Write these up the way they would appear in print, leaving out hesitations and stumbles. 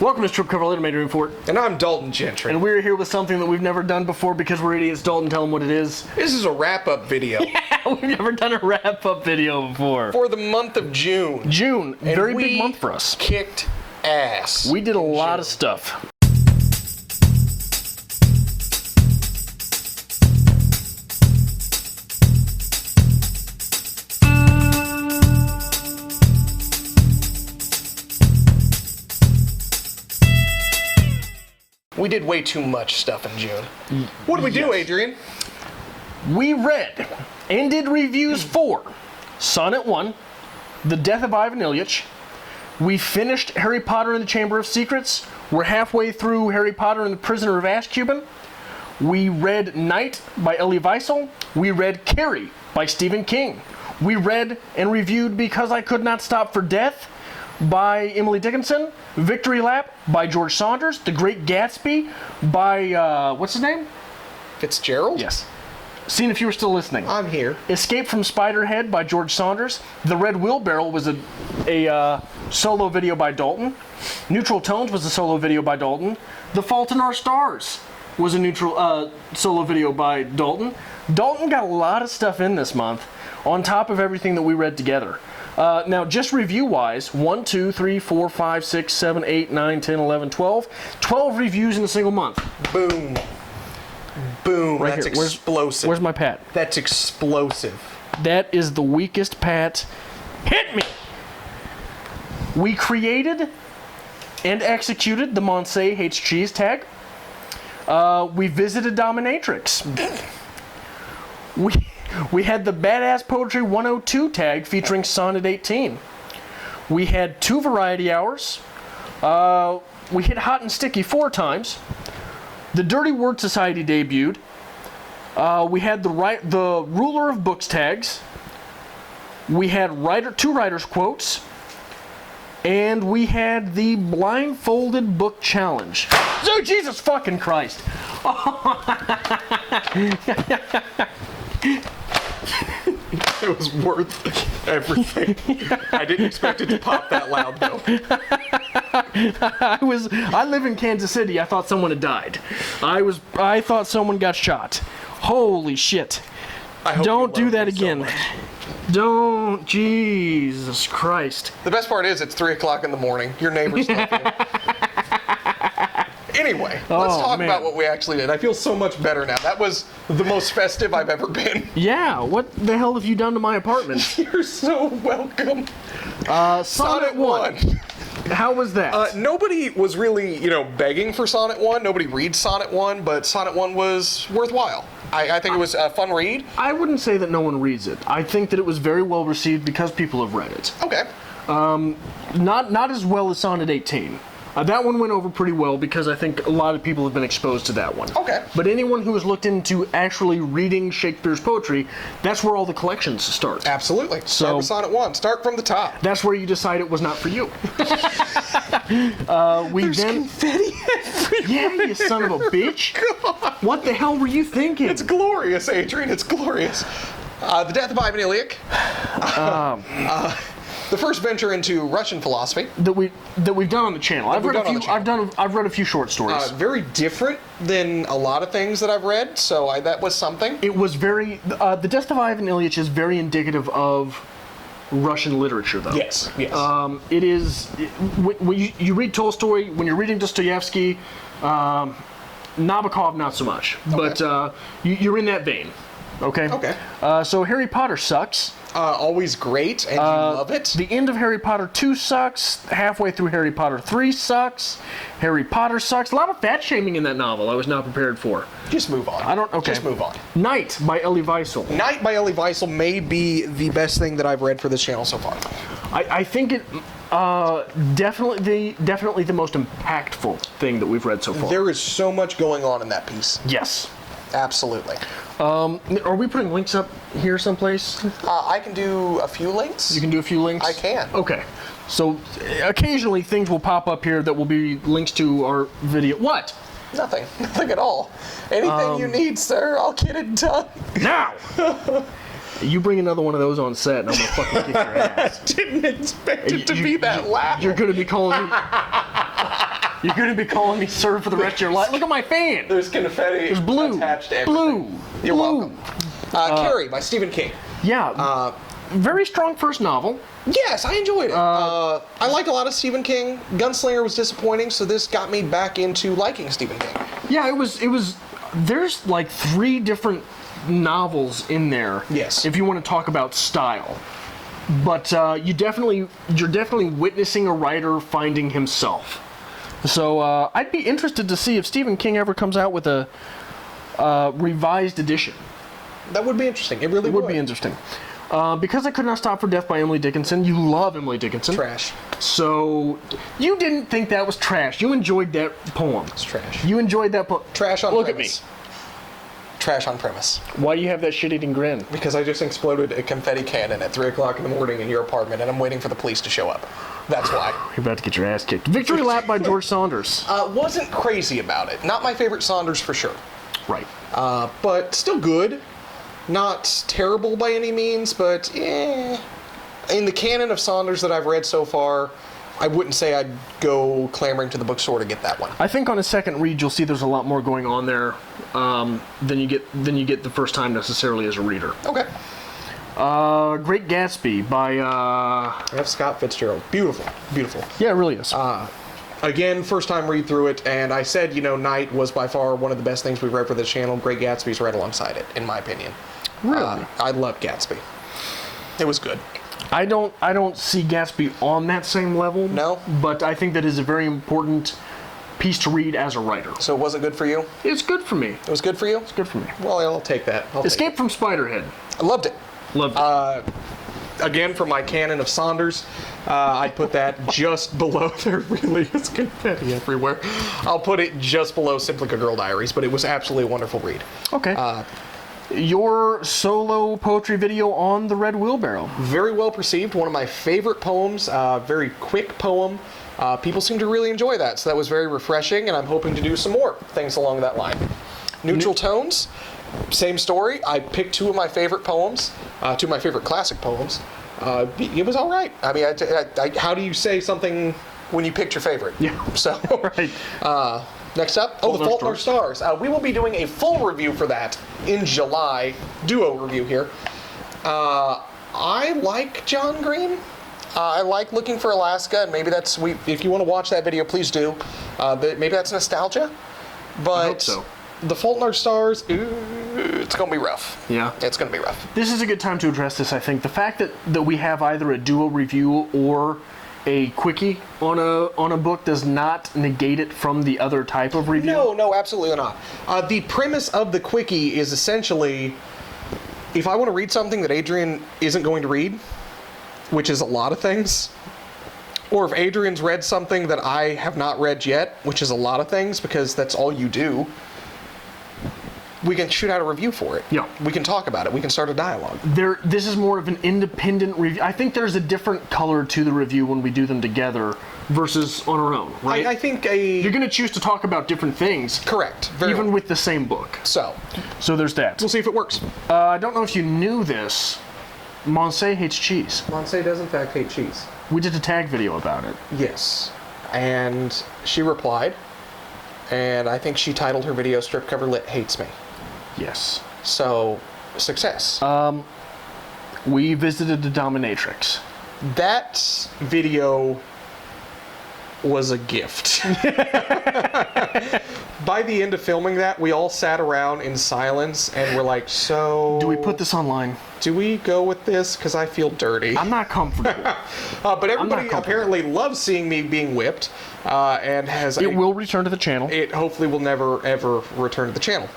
Welcome to Strip Cover Lit. I'm Adrian Fort. And I'm Dalton Gentry. And we're here with something that we've never done before because we're idiots. Dalton, tell them what it is. This is a wrap-up video. Yeah, we've never done a wrap-up video before. For the month of June. June, And very big month for us. Kicked ass. We did a lot of stuff. We did way too much stuff in June. What did we do, Adrian? We read and did reviews for Sonnet 1, The Death of Ivan Ilyich. We finished Harry Potter and the Chamber of Secrets. We're halfway through Harry Potter and the Prisoner of Azkaban. We read Night by Elie Wiesel. We read Carrie by Stephen King. We read and reviewed Because I Could Not Stop for Death by Emily Dickinson. Victory Lap by George Saunders. The Great Gatsby by, what's his name? Fitzgerald? Yes. Seeing if you were still listening. I'm here. Escape from Spiderhead by George Saunders. The Red Wheelbarrow was a solo video by Dalton. Neutral Tones was a solo video by Dalton. The Fault in Our Stars was a neutral solo video by Dalton. Dalton got a lot of stuff in this month on top of everything that we read together. Now, just review-wise, 1, 2, 3, 4, 5, 6, 7, 8, 9, 10, 11, 12. 12 reviews in a single month. Boom. Boom. Right That's here. explosive. Where's my pat? That's explosive. That is the weakest pat. Hit me! We created and executed the Monsay Hates Cheese tag. We visited Dominatrix. We had the Badass Poetry 102 tag featuring Sonnet 18. We had 2 variety hours. We hit Hot and Sticky 4 times. The Dirty Word Society debuted. We had the Ruler of Books tags. We had 2 writers' quotes. And we had the Blindfolded Book Challenge. Oh, Jesus fucking Christ. It was worth everything. I didn't expect it to pop that loud, though. I live in Kansas City. I thought someone had died. I thought someone got shot. Holy shit. Don't do that again. Don't. Jesus Christ. The best part is it's 3 o'clock in the morning. Your neighbor's not there. Anyway, let's talk about what we actually did. I feel so much better now. That was the most festive I've ever been. Yeah, what the hell have you done to my apartment? You're so welcome. Sonnet 1. How was that? Nobody was really, begging for Sonnet 1. Nobody reads Sonnet 1, but Sonnet 1 was worthwhile. I think it was a fun read. I wouldn't say that no one reads it. I think that it was very well received because people have read it. Okay. Not as well as Sonnet 18. That one went over pretty well because I think a lot of people have been exposed to that one. Okay. But anyone who has looked into actually reading Shakespeare's poetry, that's where all the collections start. Absolutely. Start with Sonnet 1. Start from the top. That's where you decide it was not for you. There's confetti everywhere. Yeah, you son of a bitch. God. What the hell were you thinking? It's glorious, Adrian. It's glorious. The Death of Ivan Ilyich. The first venture into Russian philosophy that we've done on the channel. I've read a few short stories. Very different than a lot of things that I've read, so that was something. It was very. The Death of Ivan Ilyich is very indicative of Russian literature, though. Yes. It is. When you read Tolstoy, when you're reading Dostoevsky, Nabokov, not so much. Okay. But you're in that vein. Okay. Okay. So Harry Potter sucks. Always great, and you love it. The end of Harry Potter 2 sucks. Halfway through Harry Potter 3 sucks. Harry Potter sucks. A lot of fat shaming in that novel I was not prepared for. Just move on. Okay. Just move on. Night by Elie Wiesel. Night by Elie Wiesel may be the best thing that I've read for this channel so far. I think it definitely the most impactful thing that we've read so far. There is so much going on in that piece. Yes. Absolutely. Are we putting links up here someplace? I can do a few links. You can do a few links? I can. Okay. So occasionally things will pop up here that will be links to our video. What? Nothing. Nothing at all. Anything you need, sir, I'll get it done. Now! You bring another one of those on set, and I'm gonna fucking kick your ass. I didn't expect it to be that loud. You're gonna be calling me. You're going to be calling me sir for the rest of your life. Look at my fan. There's confetti There's blue. attached to everything. You're welcome. Carrie by Stephen King. Yeah. Very strong first novel. Yes, I enjoyed it. I liked a lot of Stephen King. Gunslinger was disappointing, so this got me back into liking Stephen King. Yeah, it was. There's like 3 different novels in there. Yes. If you want to talk about style, but you're definitely witnessing a writer finding himself. So I'd be interested to see if Stephen King ever comes out with a revised edition. That would be interesting. It really would be interesting. Because I Could Not Stop for Death by Emily Dickinson. You love Emily Dickinson. Trash. So you didn't think that was trash. You enjoyed that poem. It's trash. You enjoyed that poem. Trash on Look premise. at me. Trash on premise. Why do you have that shit-eating grin? Because I just exploded a confetti cannon at 3 o'clock in the morning in your apartment, and I'm waiting for the police to show up. That's why. You're about to get your ass kicked. Victory Lap by George Saunders. Wasn't crazy about it. Not my favorite Saunders for sure. Right. But still good. Not terrible by any means, but in the canon of Saunders that I've read so far, I wouldn't say I'd go clamoring to the bookstore to get that one. I think on a second read, you'll see there's a lot more going on there than you get the first time necessarily as a reader. Okay. Great Gatsby by F. Scott Fitzgerald. Beautiful, beautiful. Yeah, it really is. Again, first time read through it, and I said, Night was by far one of the best things we've read for this channel. Great Gatsby's right alongside it, in my opinion. Really? I love Gatsby. It was good. I don't see Gatsby on that same level. No? But I think that is a very important piece to read as a writer. So it wasn't good for you? It's good for me. It was good for you? It's good for me. Well, I'll take that. Escape from Spiderhead. I loved it. Loved it. Again, for my canon of Saunders, I'd put that just below. There really is confetti everywhere. I'll put it just below Simplica Girl Diaries, but it was absolutely a wonderful read. Okay. Your solo poetry video on the Red Wheelbarrow. Very well perceived. One of my favorite poems. Very quick poem. People seem to really enjoy that, so that was very refreshing, and I'm hoping to do some more things along that line. Neutral Tones. Same story. I picked 2 of my favorite poems, 2 of my favorite classic poems. It was all right. I mean, how do you say something when you picked your favorite? Yeah. So, right. Next up, The Fault in Our Stars. We will be doing a full review for that in July. Duo review here. I like John Green. I like Looking for Alaska, and maybe that's if you want to watch that video, please do. Maybe that's nostalgia, but I hope so. The Fault in Our Stars, it's going to be rough. Yeah. It's going to be rough. This is a good time to address this, I think. The fact that we have either a duo review or a quickie on a book does not negate it from the other type of review. No, absolutely not. The premise of the quickie is essentially, if I want to read something that Adrian isn't going to read, which is a lot of things, or if Adrian's read something that I have not read yet, which is a lot of things because that's all you do, we can shoot out a review for it. Yeah. We can talk about it. We can start a dialogue. This is more of an independent review. I think there's a different color to the review when we do them together versus on our own, right? I think you're going to choose to talk about different things. Correct. Even with the same book. So there's that. We'll see if it works. I don't know if you knew this. Monse hates cheese. Monse does in fact hate cheese. We did a tag video about it. Yes. And she replied, and I think she titled her video Strip Cover Lit Hates Me. Yes. So, success. We visited the dominatrix. That video was a gift. By the end of filming that, we all sat around in silence and were like, so... Do we put this online? Do we go with this? Because I feel dirty. I'm not comfortable. But everybody apparently loves seeing me being whipped, and has... It will return to the channel. It hopefully will never, ever return to the channel.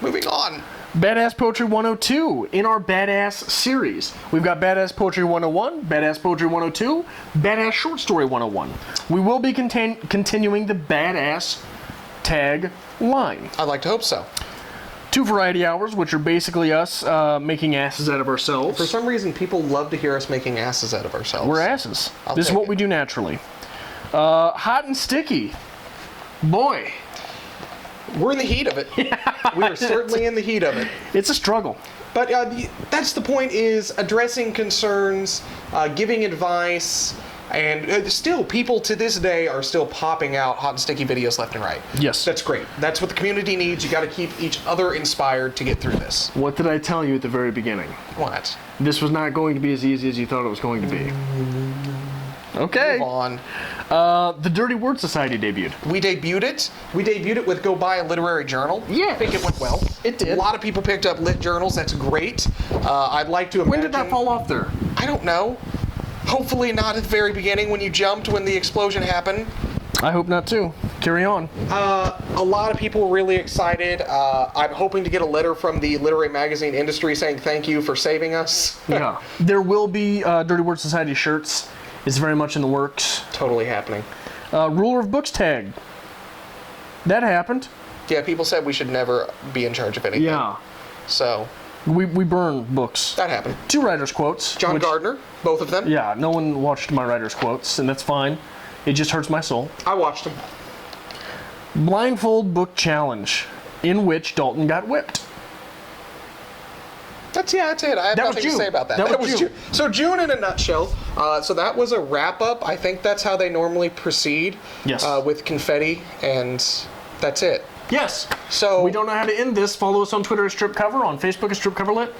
Moving on. Badass Poetry 102 in our Badass series. We've got Badass Poetry 101, Badass Poetry 102, Badass Short Story 101. We will be continuing the Badass tag line. I'd like to hope so. 2 variety hours, which are basically us making asses out of ourselves. For some reason, people love to hear us making asses out of ourselves. We're asses. This is what we do naturally. Hot and Sticky. Boy. We're in the heat of it. We are certainly in the heat of it. It's a struggle. But that's the point, is addressing concerns, giving advice, And still, people to this day are still popping out hot and sticky videos left and right. Yes. That's great. That's what the community needs. You got to keep each other inspired to get through this. What did I tell you at the very beginning? What? This was not going to be as easy as you thought it was going to be. Okay. Move on. The Dirty Word Society debuted. We debuted it. We debuted it with Go Buy a Literary Journal. Yeah. I think it went well. It did. A lot of people picked up lit journals. That's great. I'd like to imagine... When did that fall off there? I don't know. Hopefully not at the very beginning when you jumped when the explosion happened. I hope not too. Carry on. A lot of people were really excited. I'm hoping to get a letter from the literary magazine industry saying thank you for saving us. Yeah. There will be Dirty Word Society shirts. It's very much in the works. Totally happening. Ruler of Books tag. That happened. Yeah, people said we should never be in charge of anything. Yeah. So... We burn books. That happened. 2 writers' quotes. John Gardner, both of them. Yeah, no one watched my writers' quotes, and that's fine. It just hurts my soul. I watched them. Blindfold book challenge, in which Dalton got whipped. That's it. I have nothing to say about that. That was June. So June in a nutshell. So that was a wrap-up. I think that's how they normally proceed. Yes. With confetti, and that's it. Yes. So we don't know how to end this. Follow us on Twitter at Strip Cover, on Facebook at Strip Cover Lit.